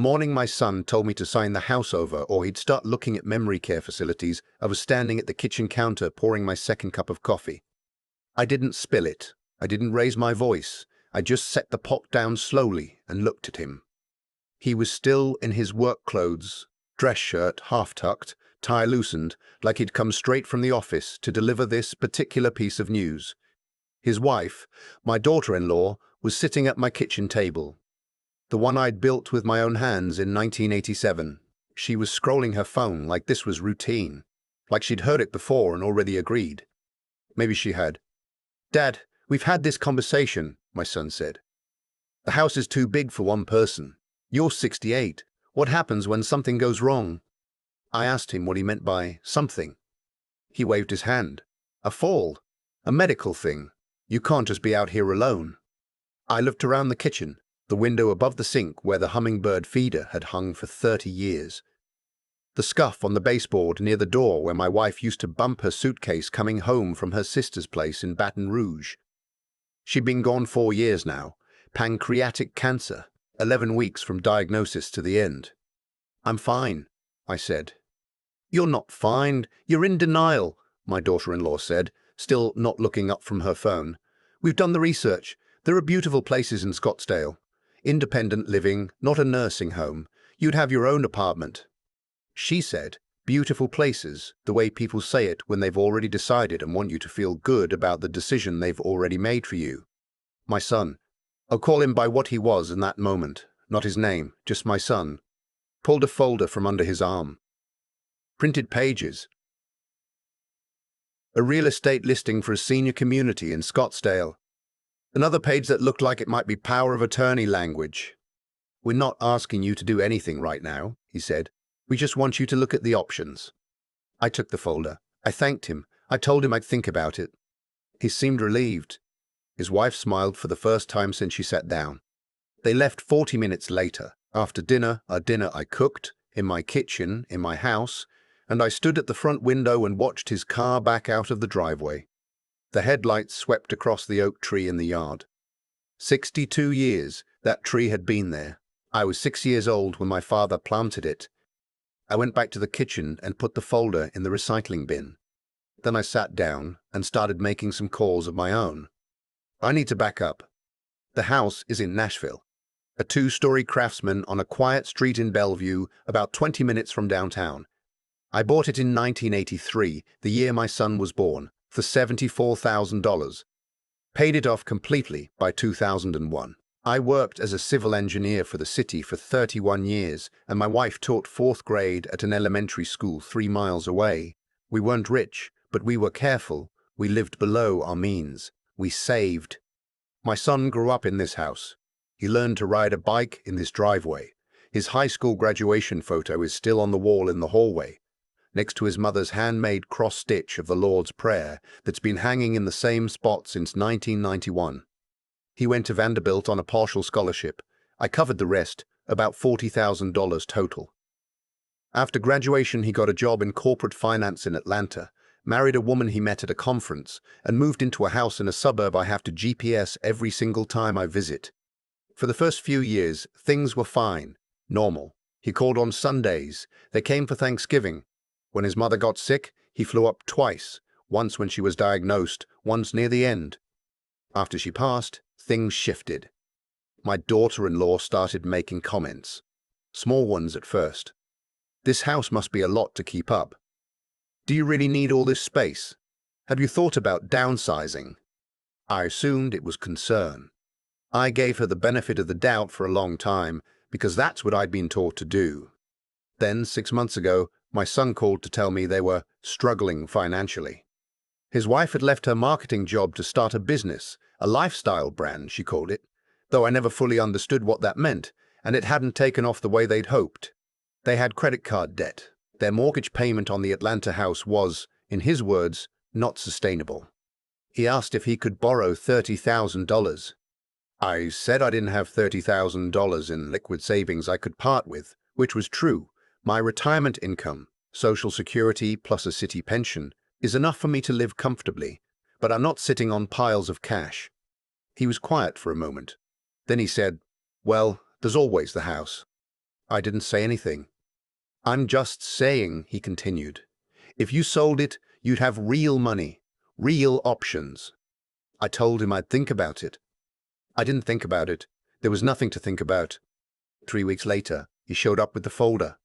morning my son told me to sign the house over or he'd start looking at memory care facilities, I was standing at the kitchen counter pouring my second cup of coffee. I didn't spill it. I didn't raise my voice. I just set the pot down slowly and looked at him. He was still in his work clothes, dress shirt half-tucked, tie loosened, like he'd come straight from the office to deliver this particular piece of news. His wife, my daughter-in-law, was sitting at my kitchen table, the one I'd built with my own hands in 1987. She was scrolling her phone like this was routine, like she'd heard it before and already agreed. Maybe she had. "Dad, we've had this conversation," my son said. "The house is too big for one person. You're 68. What happens when something goes wrong?" I asked him what he meant by something. He waved his hand. "A fall. A medical thing. You can't just be out here alone." I looked around the kitchen, the window above the sink where the hummingbird feeder had hung for 30 years. The scuff on the baseboard near the door where my wife used to bump her suitcase coming home from her sister's place in Baton Rouge. She'd been gone 4 years now. Pancreatic cancer. 11 weeks from diagnosis to the end. "I'm fine," I said. "You're not fine. You're in denial," my daughter-in-law said, still not looking up from her phone. "We've done the research. There are beautiful places in Scottsdale. Independent living, not a nursing home. You'd have your own apartment." She said, beautiful places, the way people say it when they've already decided and want you to feel good about the decision they've already made for you. My son, I'll call him by what he was in that moment, not his name, just my son, pulled a folder from under his arm. Printed pages. A real estate listing for a senior community in Scottsdale. Another page that looked like it might be power of attorney language. "We're not asking you to do anything right now," he said. "We just want you to look at the options." I took the folder. I thanked him. I told him I'd think about it. He seemed relieved. His wife smiled for the first time since she sat down. They left 40 minutes later, after dinner, a dinner I cooked, in my kitchen, in my house, and I stood at the front window and watched his car back out of the driveway. The headlights swept across the oak tree in the yard. 62 years that tree had been there. I was 6 years old when my father planted it. I went back to the kitchen and put the folder in the recycling bin. Then I sat down and started making some calls of my own. I need to back up. The house is in Nashville, a 2-story craftsman on a quiet street in Bellevue, about 20 minutes from downtown. I bought it in 1983, the year my son was born, for $74,000. Paid it off completely by 2001. I worked as a civil engineer for the city for 31 years, and my wife taught 4th grade at an elementary school 3 miles away. We weren't rich, but we were careful. We lived below our means. We saved. My son grew up in this house. He learned to ride a bike in this driveway. His high school graduation photo is still on the wall in the hallway, next to his mother's handmade cross-stitch of the Lord's Prayer that's been hanging in the same spot since 1991. He went to Vanderbilt on a partial scholarship. I covered the rest, about $40,000 total. After graduation, he got a job in corporate finance in Atlanta, married a woman he met at a conference, and moved into a house in a suburb I have to GPS every single time I visit. For the first few years, things were fine, normal. He called on Sundays. They came for Thanksgiving. When his mother got sick, he flew up twice, once when she was diagnosed, once near the end. After she passed, things shifted. My daughter-in-law started making comments. Small ones at first. "This house must be a lot to keep up. Do you really need all this space? Have you thought about downsizing?" I assumed it was concern. I gave her the benefit of the doubt for a long time, because that's what I'd been taught to do. Then, 6 months ago, my son called to tell me they were struggling financially. His wife had left her marketing job to start a business, a lifestyle brand, she called it, though I never fully understood what that meant, and it hadn't taken off the way they'd hoped. They had credit card debt. Their mortgage payment on the Atlanta house was, in his words, not sustainable. He asked if he could borrow $30,000. I said I didn't have $30,000 in liquid savings I could part with, which was true. My retirement income, Social Security plus a city pension, is enough for me to live comfortably, but I'm not sitting on piles of cash. He was quiet for a moment. Then he said, "Well, there's always the house." I didn't say anything. I'm just saying, he continued. If you sold it, you'd have real money, real options. I told him I'd think about it. I didn't think about it. There was nothing to think about. 3 weeks later, he showed up with the folder.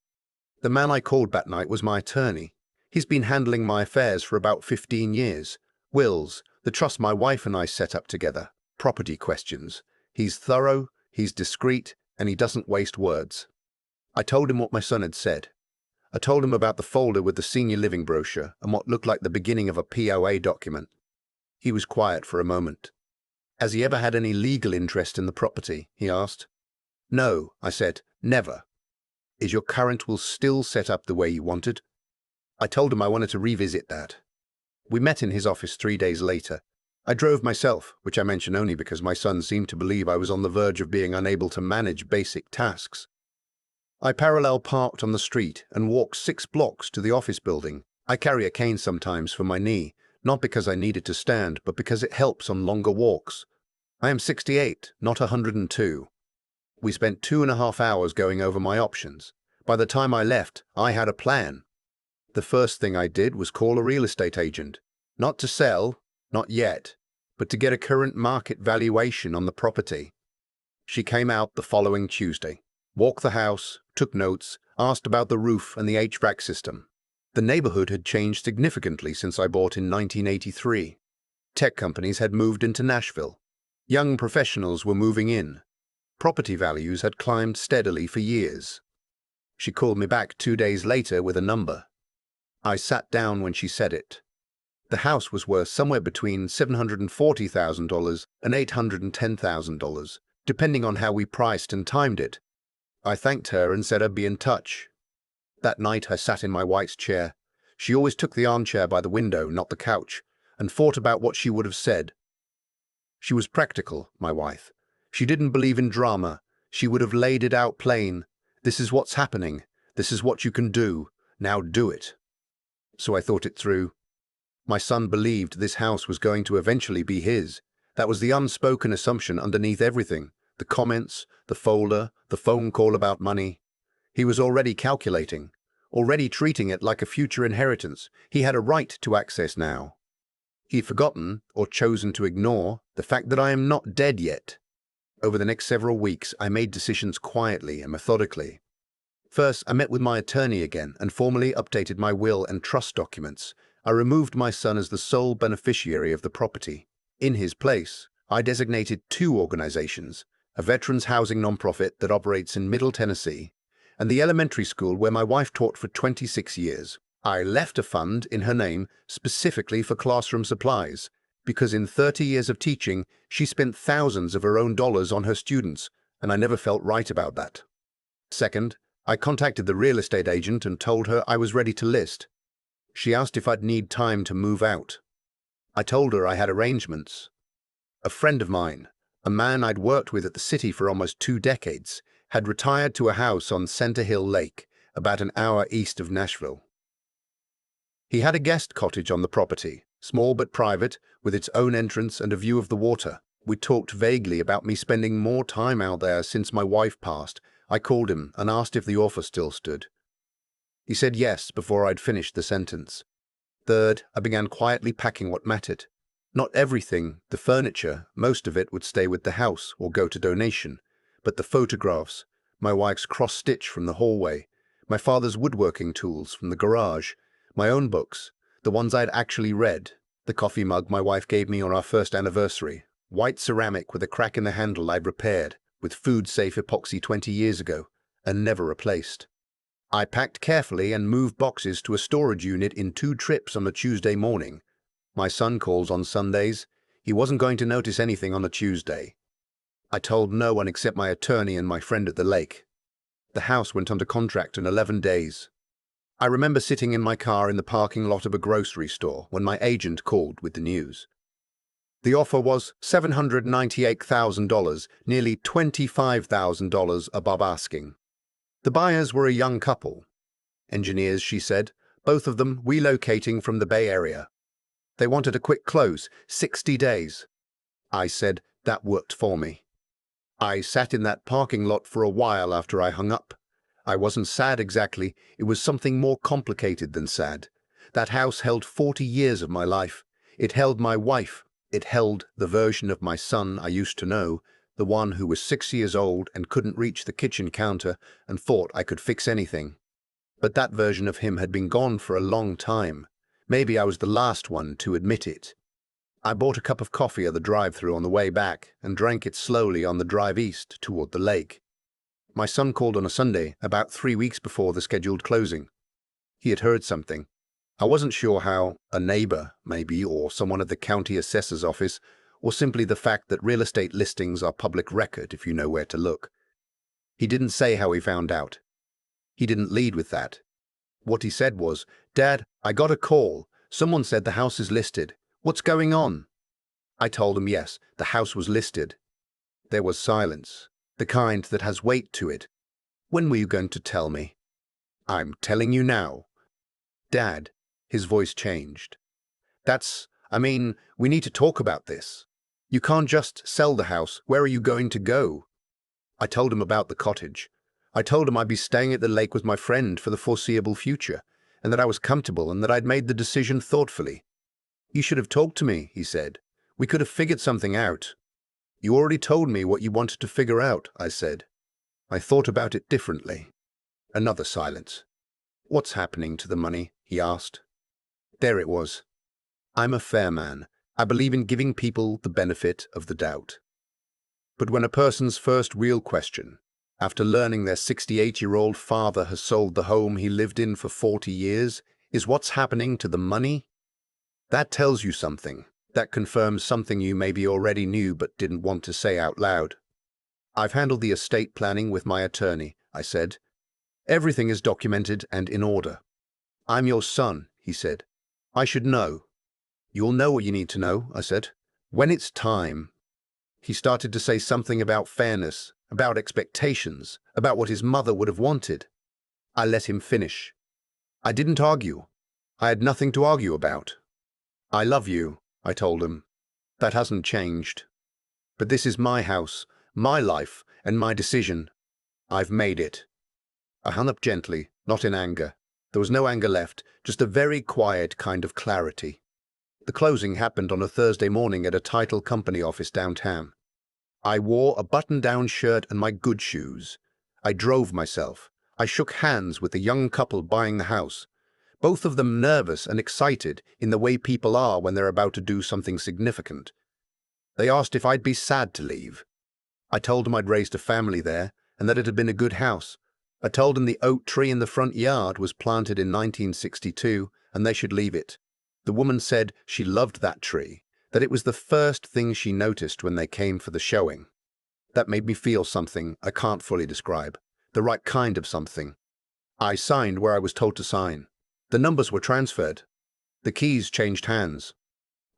The man I called that night was my attorney. He's been handling my affairs for about 15 years. Wills, the trust my wife and I set up together. Property questions. He's thorough, he's discreet, and he doesn't waste words. I told him what my son had said. I told him about the folder with the senior living brochure and what looked like the beginning of a POA document. He was quiet for a moment. Has he ever had any legal interest in the property? He asked. No, I said, never. Is your current will still set up the way you wanted? I told him I wanted to revisit that. We met in his office 3 days later. I drove myself, which I mention only because my son seemed to believe I was on the verge of being unable to manage basic tasks. I parallel parked on the street and walked 6 blocks to the office building. I carry a cane sometimes for my knee, not because I need it to stand, but because it helps on longer walks. I am 68, not 102. We spent 2.5 hours going over my options. By the time I left, I had a plan. The first thing I did was call a real estate agent. Not to sell, not yet, but to get a current market valuation on the property. She came out the following Tuesday, walked the house, took notes, asked about the roof and the HVAC system. The neighborhood had changed significantly since I bought in 1983. Tech companies had moved into Nashville. Young professionals were moving in. Property values had climbed steadily for years. She called me back 2 days later with a number. I sat down when she said it. The house was worth somewhere between $740,000 and $810,000, depending on how we priced and timed it. I thanked her and said I'd be in touch. That night I sat in my wife's chair. She always took the armchair by the window, not the couch, and thought about what she would have said. She was practical, my wife. She didn't believe in drama. She would have laid it out plain. This is what's happening. This is what you can do. Now do it. So I thought it through. My son believed this house was going to eventually be his. That was the unspoken assumption underneath everything. The comments, the folder, the phone call about money. He was already calculating, already treating it like a future inheritance he had a right to access now. He'd forgotten, or chosen to ignore, the fact that I am not dead yet. Over the next several weeks, I made decisions quietly and methodically. First, I met with my attorney again and formally updated my will and trust documents. I removed my son as the sole beneficiary of the property. In his place, I designated 2 organizations, a veterans housing nonprofit that operates in Middle Tennessee, and the elementary school where my wife taught for 26 years. I left a fund in her name specifically for classroom supplies, because in 30 years of teaching, she spent thousands of her own dollars on her students, and I never felt right about that. Second, I contacted the real estate agent and told her I was ready to list. She asked if I'd need time to move out. I told her I had arrangements. A friend of mine, a man I'd worked with at the city for almost 2 decades, had retired to a house on Center Hill Lake, about an hour east of Nashville. He had a guest cottage on the property, small but private, with its own entrance and a view of the water. We talked vaguely about me spending more time out there since my wife passed. I called him and asked if the offer still stood. He said yes before I'd finished the sentence. Third, I began quietly packing what mattered. Not everything, the furniture, most of it would stay with the house or go to donation, but the photographs, my wife's cross-stitch from the hallway, my father's woodworking tools from the garage, my own books, the ones I'd actually read, the coffee mug my wife gave me on our first anniversary, white ceramic with a crack in the handle I'd repaired with food-safe epoxy 20 years ago and never replaced. I packed carefully and moved boxes to a storage unit in 2 trips on a Tuesday morning. My son calls on Sundays. He wasn't going to notice anything on a Tuesday. I told no one except my attorney and my friend at the lake. The house went under contract in 11 days. I remember sitting in my car in the parking lot of a grocery store when my agent called with the news. The offer was $798,000, nearly $25,000 above asking. The buyers were a young couple. Engineers, she said, both of them relocating from the Bay Area. They wanted a quick close, 60 days. I said that worked for me. I sat in that parking lot for a while after I hung up. I wasn't sad exactly. It was something more complicated than sad. That house held 40 years of my life. It held my wife. It held the version of my son I used to know, the one who was 6 years old and couldn't reach the kitchen counter and thought I could fix anything. But that version of him had been gone for a long time. Maybe I was the last one to admit it. I bought a cup of coffee at the drive-thru on the way back and drank it slowly on the drive east toward the lake. My son called on a Sunday, about 3 weeks before the scheduled closing. He had heard something. I wasn't sure how, a neighbor, maybe, or someone at the county assessor's office, or simply the fact that real estate listings are public record if you know where to look. He didn't say how he found out. He didn't lead with that. What he said was, "Dad, I got a call. Someone said the house is listed. What's going on?" I told him yes, the house was listed. There was silence, the kind that has weight to it. "When were you going to tell me?" "I'm telling you now." "Dad," his voice changed. We need to talk about this. You can't just sell the house. Where are you going to go?" I told him about the cottage. I told him I'd be staying at the lake with my friend for the foreseeable future, and that I was comfortable and that I'd made the decision thoughtfully. "You should have talked to me," he said. "We could have figured something out." "You already told me what you wanted to figure out," I said. I thought about it differently. Another silence. "What's happening to the money?" he asked. There it was. I'm a fair man. I believe in giving people the benefit of the doubt. But when a person's first real question, after learning their 68-year-old father has sold the home he lived in for 40 years, is what's happening to the money, that tells you something. That confirms something you maybe already knew but didn't want to say out loud. "I've handled the estate planning with my attorney," I said. "Everything is documented and in order." "I'm your son," he said. "I should know." "You'll know what you need to know," I said. "When it's time." He started to say something about fairness, about expectations, about what his mother would have wanted. I let him finish. I didn't argue. I had nothing to argue about. "I love you," I told him. "That hasn't changed. But this is my house, my life, and my decision. I've made it." I hung up gently, not in anger. There was no anger left, just a very quiet kind of clarity. The closing happened on a Thursday morning at a title company office downtown. I wore a button-down shirt and my good shoes. I drove myself. I shook hands with the young couple buying the house, both of them nervous and excited in the way people are when they're about to do something significant. They asked if I'd be sad to leave. I told them I'd raised a family there and that it had been a good house. I told them the oak tree in the front yard was planted in 1962 and they should leave it. The woman said she loved that tree, that it was the first thing she noticed when they came for the showing. That made me feel something I can't fully describe, the right kind of something. I signed where I was told to sign. The numbers were transferred. The keys changed hands.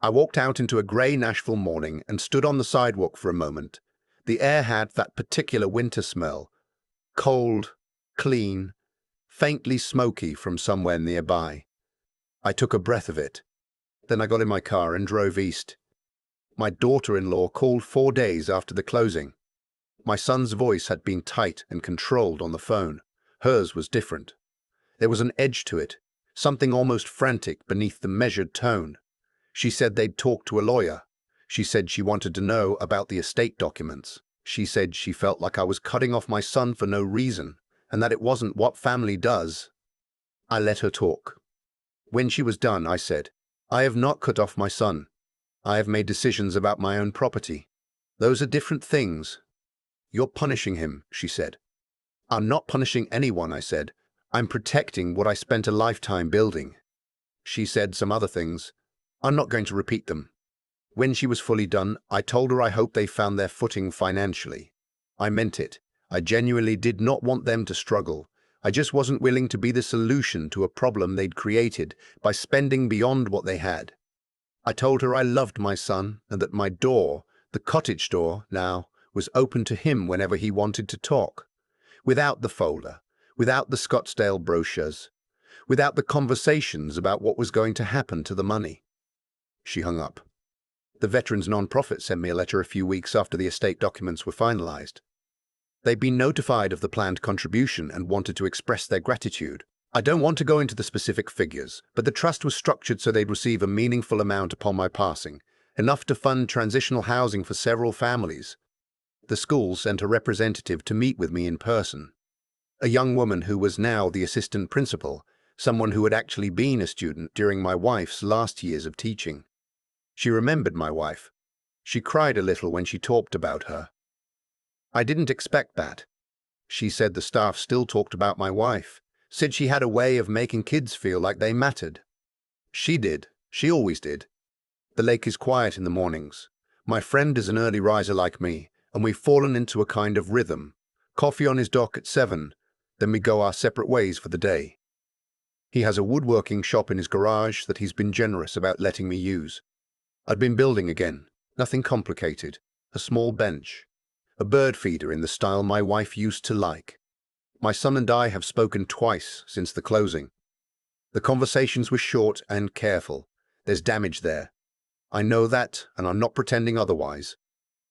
I walked out into a grey Nashville morning and stood on the sidewalk for a moment. The air had that particular winter smell, cold, clean, faintly smoky from somewhere nearby. I took a breath of it. Then I got in my car and drove east. My daughter-in-law called 4 days after the closing. My son's voice had been tight and controlled on the phone. Hers was different. There was an edge to it, something almost frantic beneath the measured tone. She said they'd talked to a lawyer. She said she wanted to know about the estate documents. She said she felt like I was cutting off my son for no reason, and that it wasn't what family does. I let her talk. When she was done, I said, "I have not cut off my son. I have made decisions about my own property. Those are different things." "You're punishing him," she said. "I'm not punishing anyone," I said. "I'm protecting what I spent a lifetime building." She said some other things. I'm not going to repeat them. When she was fully done, I told her I hoped they found their footing financially. I meant it. I genuinely did not want them to struggle. I just wasn't willing to be the solution to a problem they'd created by spending beyond what they had. I told her I loved my son and that my door, the cottage door now, was open to him whenever he wanted to talk. Without the folder, without the Scottsdale brochures, without the conversations about what was going to happen to the money. She hung up. The veterans nonprofit sent me a letter a few weeks after the estate documents were finalized. They'd been notified of the planned contribution and wanted to express their gratitude. I don't want to go into the specific figures, but the trust was structured so they'd receive a meaningful amount upon my passing, enough to fund transitional housing for several families. The school sent a representative to meet with me in person. A young woman who was now the assistant principal, someone who had actually been a student during my wife's last years of teaching. She remembered my wife. She cried a little when she talked about her. I didn't expect that. She said the staff still talked about my wife, said she had a way of making kids feel like they mattered. She did. She always did. The lake is quiet in the mornings. My friend is an early riser like me, and we've fallen into a kind of rhythm. Coffee on his dock at 7, then we go our separate ways for the day. He has a woodworking shop in his garage that he's been generous about letting me use. I'd been building again, nothing complicated, a small bench, a bird feeder in the style my wife used to like. My son and I have spoken twice since the closing. The conversations were short and careful. There's damage there. I know that, and I'm not pretending otherwise.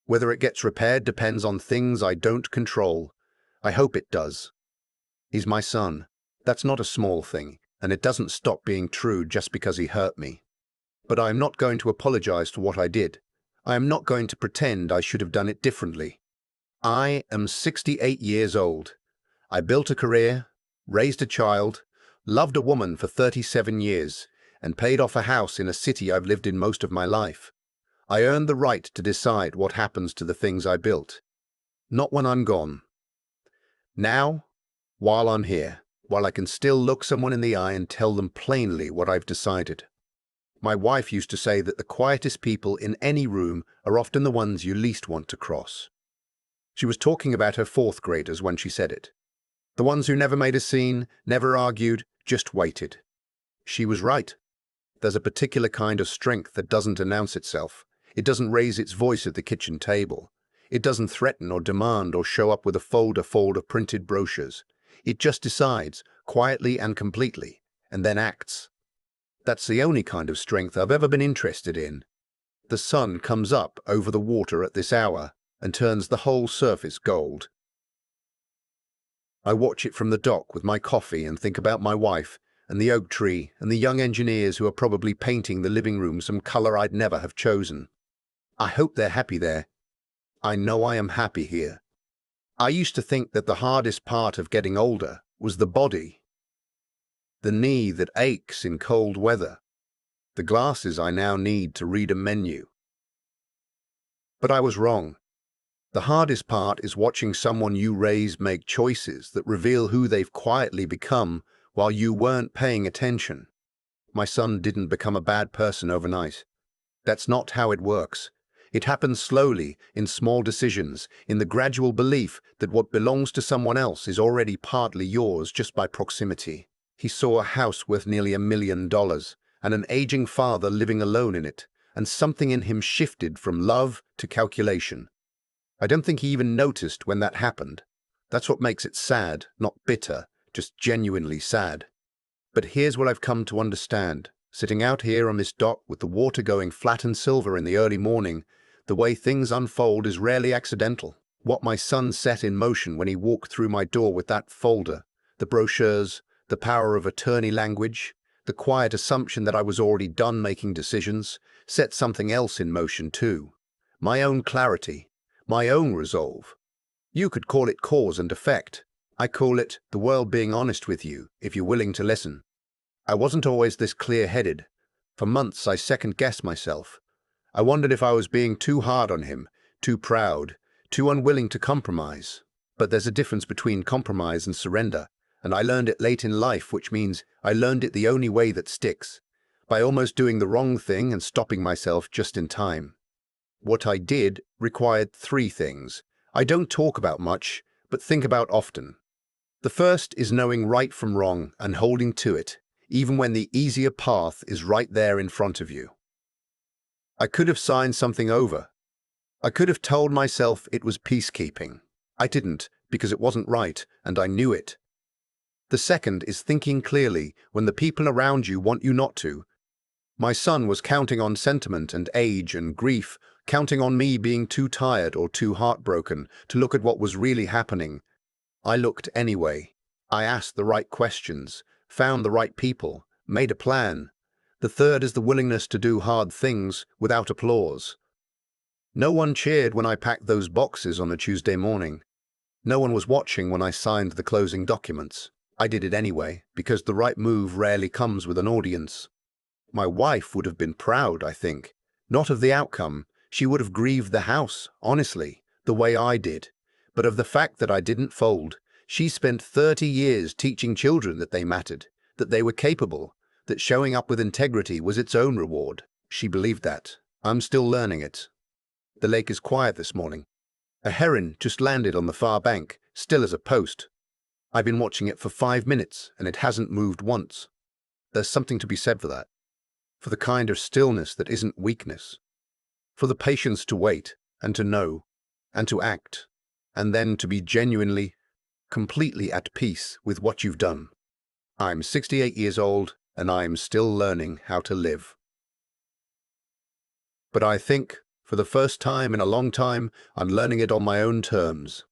Whether it gets repaired depends on things I don't control. I hope it does. He's my son. That's not a small thing, and it doesn't stop being true just because he hurt me. But I am not going to apologize for what I did. I am not going to pretend I should have done it differently. I am 68 years old. I built a career, raised a child, loved a woman for 37 years, and paid off a house in a city I've lived in most of my life. I earned the right to decide what happens to the things I built. Not when I'm gone. Now, while I'm here, while I can still look someone in the eye and tell them plainly what I've decided. My wife used to say that the quietest people in any room are often the ones you least want to cross. She was talking about her fourth graders when she said it. The ones who never made a scene, never argued, just waited. She was right. There's a particular kind of strength that doesn't announce itself. It doesn't raise its voice at the kitchen table. It doesn't threaten or demand or show up with a folder full of printed brochures. It just decides, quietly and completely, and then acts. That's the only kind of strength I've ever been interested in. The sun comes up over the water at this hour and turns the whole surface gold. I watch it from the dock with my coffee and think about my wife and the oak tree and the young engineers who are probably painting the living room some color I'd never have chosen. I hope they're happy there. I know I am happy here. I used to think that the hardest part of getting older was the body. The knee that aches in cold weather. The glasses I now need to read a menu. But I was wrong. The hardest part is watching someone you raise make choices that reveal who they've quietly become while you weren't paying attention. My son didn't become a bad person overnight. That's not how it works. It happens slowly, in small decisions, in the gradual belief that what belongs to someone else is already partly yours just by proximity. He saw a house worth nearly $1 million and an aging father living alone in it, and something in him shifted from love to calculation. I don't think he even noticed when that happened. That's what makes it sad, not bitter, just genuinely sad. But here's what I've come to understand. Sitting out here on this dock with the water going flat and silver in the early morning, the way things unfold is rarely accidental. What my son set in motion when he walked through my door with that folder, the brochures, the power of attorney language, the quiet assumption that I was already done making decisions, set something else in motion too. My own clarity, my own resolve. You could call it cause and effect. I call it the world being honest with you, if you're willing to listen. I wasn't always this clear-headed. For months I second-guessed myself. I wondered if I was being too hard on him, too proud, too unwilling to compromise. But there's a difference between compromise and surrender, and I learned it late in life, which means I learned it the only way that sticks, by almost doing the wrong thing and stopping myself just in time. What I did required 3 things. I don't talk about much, but think about often. The first is knowing right from wrong and holding to it, even when the easier path is right there in front of you. I could have signed something over. I could have told myself it was peacekeeping. I didn't, because it wasn't right, and I knew it. The second is thinking clearly when the people around you want you not to. My son was counting on sentiment and age and grief counting on me being too tired or too heartbroken to look at what was really happening. I looked anyway. I asked the right questions, found the right people, made a plan. The third is the willingness to do hard things without applause. No one cheered when I packed those boxes on a Tuesday morning. No one was watching when I signed the closing documents. I did it anyway, because the right move rarely comes with an audience. My wife would have been proud, I think. Not of the outcome. She would have grieved the house, honestly, the way I did. But of the fact that I didn't fold. She spent 30 years teaching children that they mattered, that they were capable, that showing up with integrity was its own reward. She believed that. I'm still learning it. The lake is quiet this morning. A heron just landed on the far bank, still as a post. I've been watching it for 5 minutes, and it hasn't moved once. There's something to be said for that. For the kind of stillness that isn't weakness. For the patience to wait, and to know, and to act, and then to be genuinely, completely at peace with what you've done. I'm 68 years old, and I'm still learning how to live. But I think, for the first time in a long time, I'm learning it on my own terms.